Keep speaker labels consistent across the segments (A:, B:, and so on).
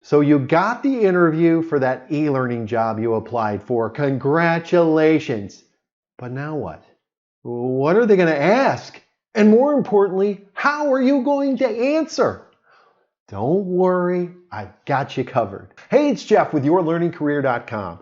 A: So you got the interview for that e-learning job you applied for. Congratulations. But now what? What are they going to ask? And more importantly, how are you going to answer? Don't worry, I've got you covered. Hey, it's Jeff with YourLearningCareer.com.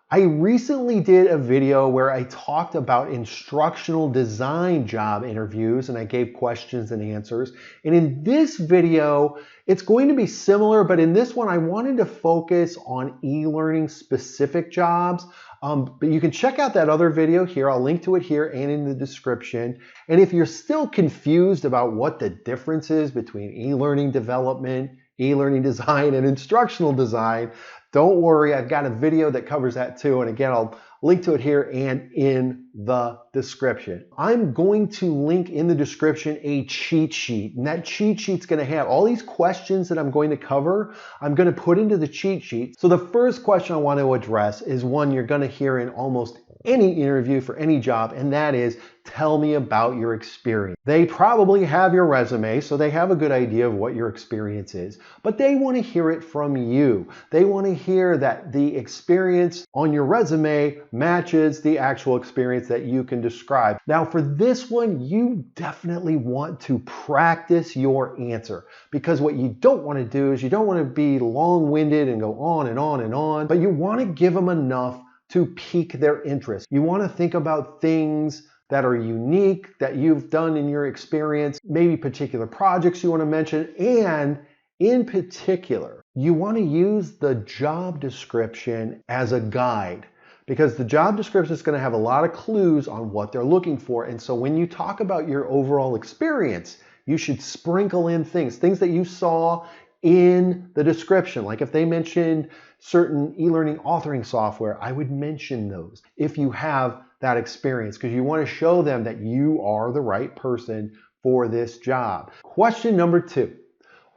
A: I recently did a video where I talked about instructional design job interviews and I gave questions and answers. And in this video, it's going to be similar, but in this one, I wanted to focus on e-learning specific jobs. But you can check out that other video here. I'll link to it here and in the description. And if you're still confused about what the difference is between e-learning development, e-learning design, and instructional design, don't worry, I've got a video that covers that too. And again, I'll link to it here and in the description. I'm going to link in the description a cheat sheet, and that cheat sheet's going to have all these questions that I'm going to cover. I'm going to put into the cheat sheet. So the first question I want to address is one you're going to hear in almost any interview for any job, and that is, tell me about your experience. They probably have your resume, so they have a good idea of what your experience is, but they want to hear it from you. They want to hear that the experience on your resume matches the actual experience that you can describe. Now, for this one, you definitely want to practice your answer, because what you don't want to do is you don't want to be long-winded and go on and on and on, but you want to give them enough to pique their interest. You want to think about things that are unique that you've done in your experience, maybe particular projects you want to mention, and in particular, you want to use the job description as a guide, because the job description is going to have a lot of clues on what they're looking for. And so when you talk about your overall experience, you should sprinkle in things that you saw in the description. Like if they mentioned certain e-learning authoring software, I would mention those if you have that experience, because you want to show them that you are the right person for this job. Question number 2.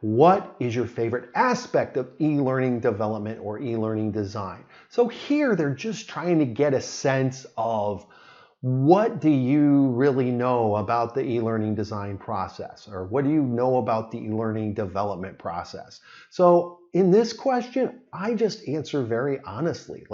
A: What is your favorite aspect of e-learning development or e-learning design? So here they're just trying to get a sense of, what do you really know about the e-learning design process? Or what do you know about the e-learning development process? So in this question, I just answer very honestly.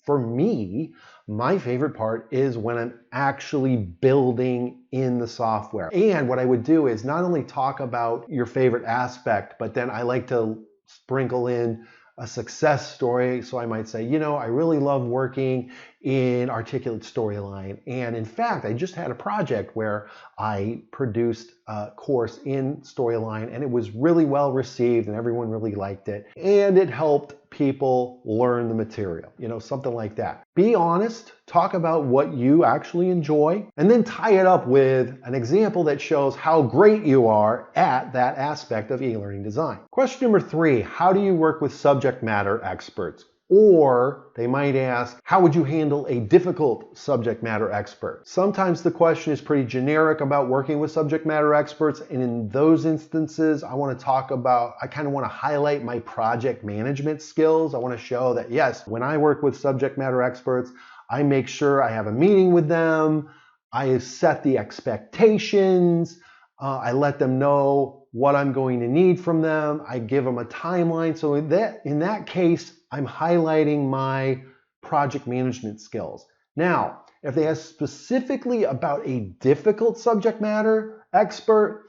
A: For me, my favorite part is when I'm actually building in the software. And what I would do is not only talk about your favorite aspect, but then I like to sprinkle in a success story. So I might say, I really love working in Articulate Storyline. And in fact, I just had a project where I produced a course in Storyline, and it was really well received and everyone really liked it. And it helped people learn the material, something like that. Be honest, talk about what you actually enjoy, and then tie it up with an example that shows how great you are at that aspect of e-learning design. Question number 3, how do you work with subject matter experts? Or they might ask, how would you handle a difficult subject matter expert? Sometimes the question is pretty generic about working with subject matter experts. And in those instances, I kind of want to highlight my project management skills. I want to show that, yes, when I work with subject matter experts, I make sure I have a meeting with them. I set the expectations. I let them know what I'm going to need from them. I give them a timeline. So in that case, I'm highlighting my project management skills. Now, if they ask specifically about a difficult subject matter expert,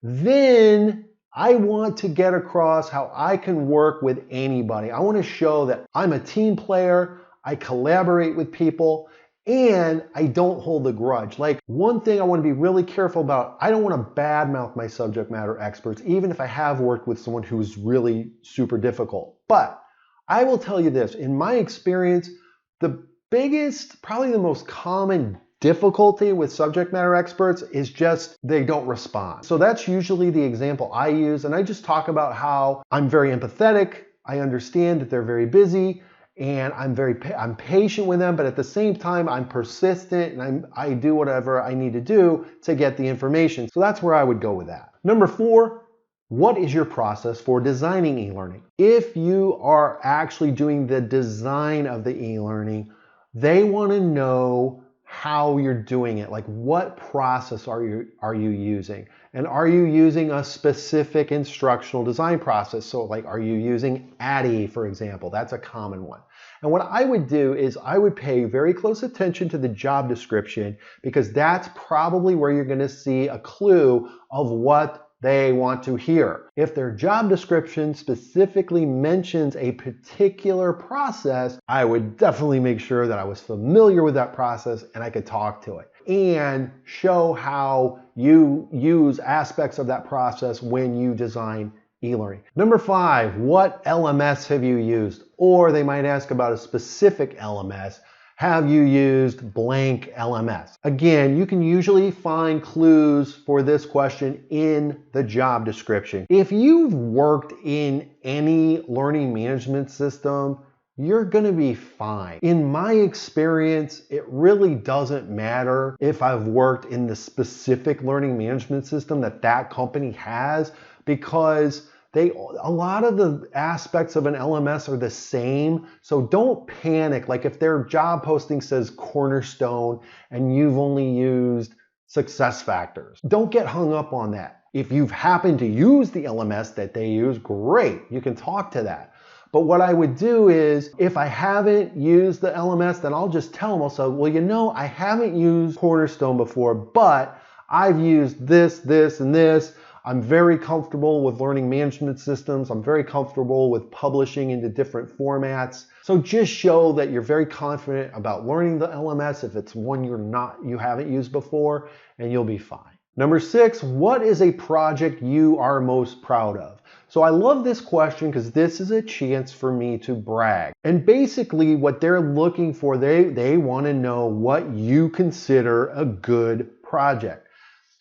A: then I want to get across how I can work with anybody. I want to show that I'm a team player, I collaborate with people, and I don't hold a grudge. Like, one thing I want to be really careful about, I don't want to badmouth my subject matter experts, even if I have worked with someone who's really super difficult. But I will tell you this, in my experience, the biggest, probably the most common difficulty with subject matter experts is just they don't respond. So that's usually the example I use, and I just talk about how I'm very empathetic, I understand that they're very busy, and I'm patient with them, but at the same time, I'm persistent and I do whatever I need to do to get the information. So that's where I would go with that. Number 4, what is your process for designing e-learning? If you are actually doing the design of the e-learning, they want to know how you're doing it. Like, what process are you using? And are you using a specific instructional design process? So like, are you using ADDIE, for example? That's a common one. And what I would do is I would pay very close attention to the job description, because that's probably where you're going to see a clue of what they want to hear. If their job description specifically mentions a particular process, I would definitely make sure that I was familiar with that process and I could talk to it and show how you use aspects of that process when you design e-learning. Number 5, what LMS have you used? Or they might ask about a specific LMS. Have you used blank LMS? Again, you can usually find clues for this question in the job description. If you've worked in any learning management system, you're gonna be fine. In my experience, it really doesn't matter if I've worked in the specific learning management system that that company has, because a lot of the aspects of an LMS are the same. So don't panic. Like if their job posting says Cornerstone and you've only used SuccessFactors, don't get hung up on that. If you've happened to use the LMS that they use, great, you can talk to that. But what I would do is, if I haven't used the LMS, then I'll just tell them also, well, you know, I haven't used Cornerstone before, but I've used this, this, and this. I'm very comfortable with learning management systems. I'm very comfortable with publishing into different formats. So just show that you're very confident about learning the LMS if it's one you haven't used before, and you'll be fine. Number 6, what is a project you are most proud of? So I love this question because this is a chance for me to brag. And basically what they're looking for, they want to know what you consider a good project.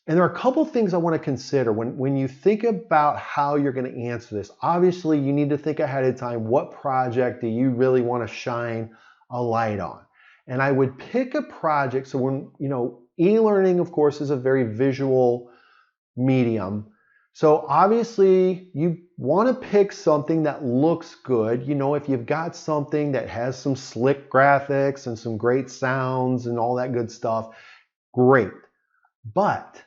A: And there are a couple things I want to consider when you think about how you're going to answer this. Obviously, you need to think ahead of time, what project do you really want to shine a light on? And I would pick a project. So when, e-learning, of course, is a very visual medium. So obviously, you want to pick something that looks good. If you've got something that has some slick graphics and some great sounds and all that good stuff, great. But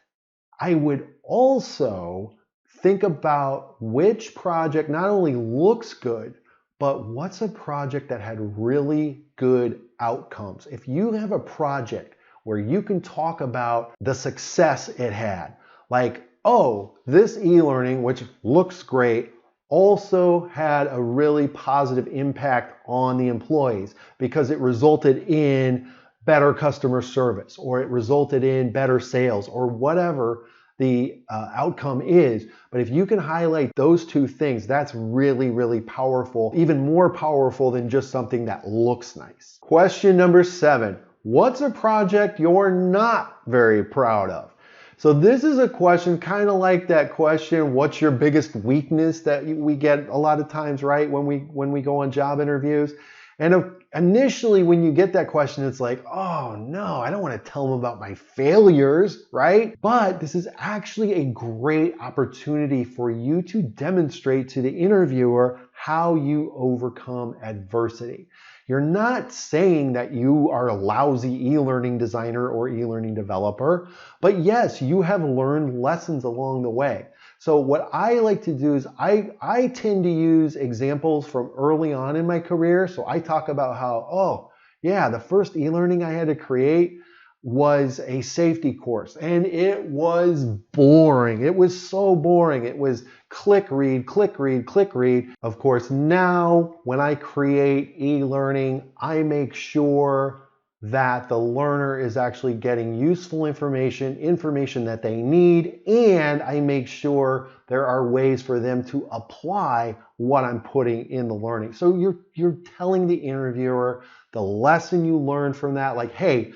A: I would also think about which project not only looks good, but what's a project that had really good outcomes. If you have a project where you can talk about the success it had, like, oh, this e-learning, which looks great, also had a really positive impact on the employees because it resulted in better customer service, or it resulted in better sales, or whatever the outcome is. But if you can highlight those two things, that's really, really powerful, even more powerful than just something that looks nice. Question number 7, what's a project you're not very proud of? So this is a question kind of like that question, what's your biggest weakness, that we get a lot of times, right, when we go on job interviews. And initially, when you get that question, it's like, oh no, I don't want to tell them about my failures, right? But this is actually a great opportunity for you to demonstrate to the interviewer how you overcome adversity. You're not saying that you are a lousy e-learning designer or e-learning developer, but yes, you have learned lessons along the way. So what I like to do is I tend to use examples from early on in my career. So I talk about how, oh yeah, the first e-learning I had to create was a safety course, and it was boring. It was so boring. It was click, read, click, read, click, read. Of course, now when I create e-learning, I make sure that the learner is actually getting useful information that they need, and I make sure there are ways for them to apply what I'm putting in the learning. So you're telling the interviewer the lesson you learned from that, like, hey,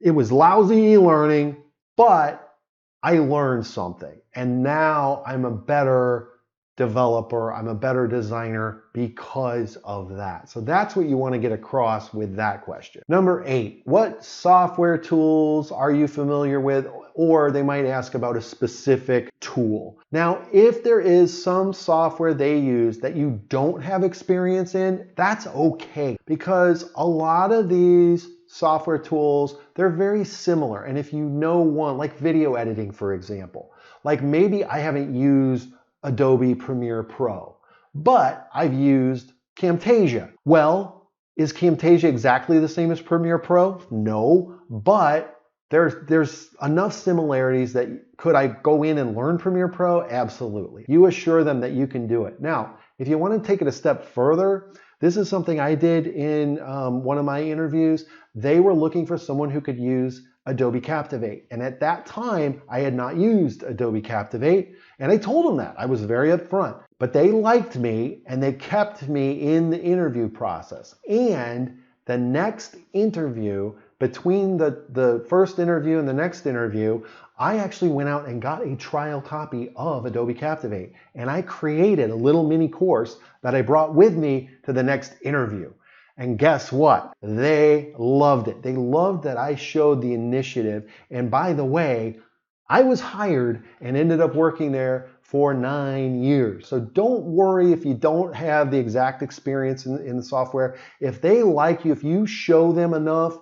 A: it was lousy e-learning, but I learned something, and now I'm a better developer, I'm a better designer because of that. So that's what you want to get across with that question. Number 8, what software tools are you familiar with? Or they might ask about a specific tool. Now, if there is some software they use that you don't have experience in, that's okay, because a lot of these software tools, they're very similar. And if you know one, like video editing, for example, Like maybe I haven't used Adobe Premiere Pro, but I've used Camtasia. Well, is Camtasia exactly the same as Premiere Pro? No, but there's enough similarities that could I go in and learn Premiere Pro? Absolutely. You assure them that you can do it. Now, if you want to take it a step further, this is something I did in one of my interviews. They were looking for someone who could use Adobe Captivate. And at that time, I had not used Adobe Captivate. And I told them that. I was very upfront. But they liked me and they kept me in the interview process. And the next interview, between the first interview and the next interview, I actually went out and got a trial copy of Adobe Captivate. And I created a little mini course that I brought with me to the next interview. And guess what? They loved it. They loved that I showed the initiative. And by the way, I was hired and ended up working there for 9 years. So don't worry if you don't have the exact experience in the software. If they like you, if you show them enough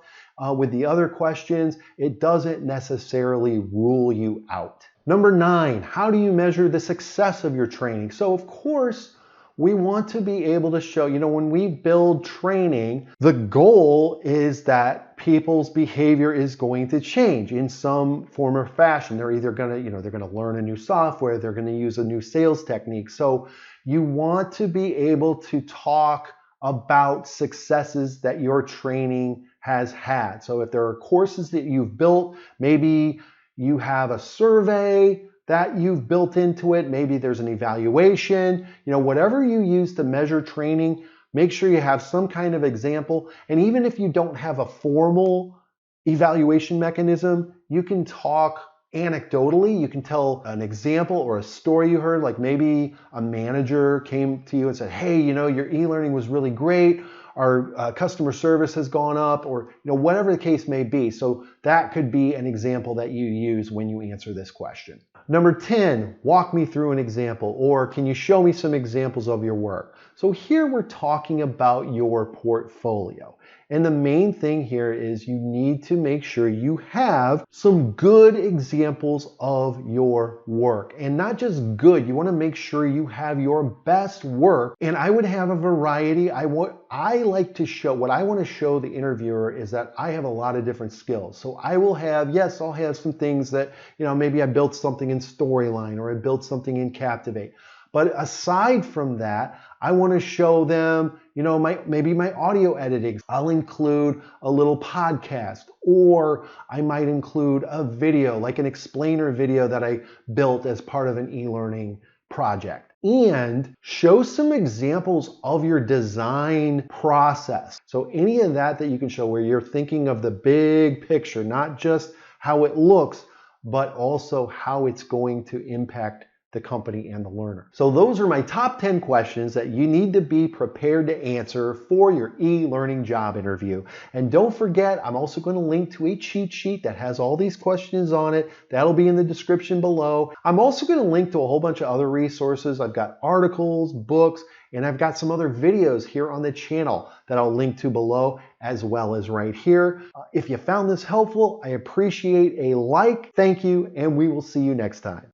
A: with the other questions, it doesn't necessarily rule you out. Number 9, how do you measure the success of your training? So of course, we want to be able to show, when we build training, the goal is that people's behavior is going to change in some form or fashion. They're either going to, they're going to learn a new software, they're going to use a new sales technique. So you want to be able to talk about successes that your training has had. So if there are courses that you've built, maybe you have a survey that you've built into it. Maybe there's an evaluation, whatever you use to measure training, make sure you have some kind of example. And even if you don't have a formal evaluation mechanism, you can talk anecdotally. You can tell an example or a story you heard, like maybe a manager came to you and said, hey, your e-learning was really great. Our customer service has gone up, or whatever the case may be. So that could be an example that you use when you answer this question. Number 10, walk me through an example, or can you show me some examples of your work? So here we're talking about your portfolio. And the main thing here is you need to make sure you have some good examples of your work. And not just good, you want to make sure you have your best work. And I would have a variety. What I want to show the interviewer is that I have a lot of different skills. So I will have, yes, I'll have some things that, maybe I built something in Storyline or I built something in Captivate. But aside from that, I want to show them, maybe my audio editing. I'll include a little podcast, or I might include a video, like an explainer video that I built as part of an e-learning project. And show some examples of your design process. So any of that you can show where you're thinking of the big picture, not just how it looks, but also how it's going to impact the company and the learner. So those are my top 10 questions that you need to be prepared to answer for your e-learning job interview. And don't forget, I'm also going to link to a cheat sheet that has all these questions on it. That'll be in the description below. I'm also going to link to a whole bunch of other resources. I've got articles, books, and I've got some other videos here on the channel that I'll link to below, as well as right here. If you found this helpful, I appreciate a like. Thank you, and we will see you next time.